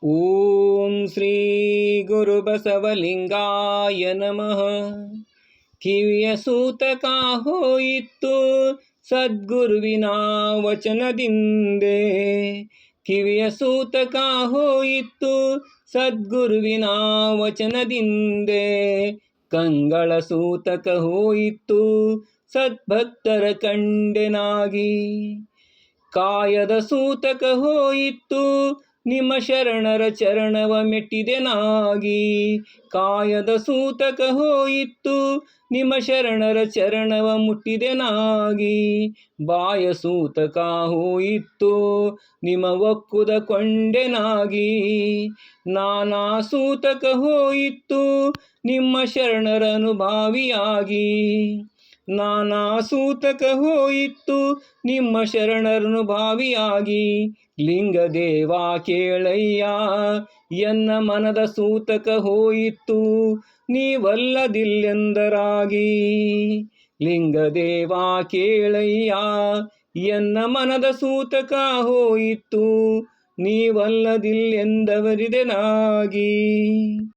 ಓಂ ಶ್ರೀ ಗುರುಬಸವಲಿಂಗಾಯ ನಮಃ. ಕಿವಿಯ ಸೂತಕ ಹೋಯಿತು ಸದ್ಗುರುವಿನ ವಚನದಿಂದೆ. ಕಿವಿಯ ಸೂತಕ ಹೋಯಿತು ಸದ್ಗುರುವಿನ ವಚನದಿಂದೆ. ಕಂಗಳ ಸೂತಕ ಹೋಯಿತು ಸದ್ಭಕ್ತರ ಕಂಡೆನಾಗಿ. ಕಾಯದ ಸೂತಕ ಹೋಯಿತು ನಿಮ್ಮ ಶರಣರ ಚರಣವ ಮೆಟ್ಟಿದೆನಾಗಿ. ಕಾಯದ ಸೂತಕ ಹೋಯಿತು ನಿಮ್ಮ ಶರಣರ ಚರಣವ ಮುಟ್ಟಿದೆನಾಗಿ. ಬಾಯ ಸೂತಕ ಹೋಯಿತು ನಿಮ್ಮ ಒಕ್ಕುದ ಕೊಂಡೆನಾಗಿ. ನಾನಾ ಸೂತಕ ಹೋಯಿತು ನಿಮ್ಮ ಶರಣರ ಅನುಭಾವಿಯಾಗಿ. ನಾನಾ ಸೂತಕ ಹೋಯಿತು ನಿಮ್ಮ ಶರಣರನುಭಾವಿಯಾಗಿ. ಲಿಂಗದೇವ ಕೇಳಯ್ಯ ಎನ್ನ ಮನದ ಸೂತಕ ಹೋಯಿತು ನೀವಲ್ಲದಿಲ್ಲೆಂದರಾಗಿ. ಲಿಂಗದೇವ ಕೇಳಯ್ಯ ಎನ್ನ ಮನದ ಸೂತಕ ಹೋಯಿತು ನೀವಲ್ಲದಿಲ್ಲೆಂದವರಿದೆನಾಗಿ.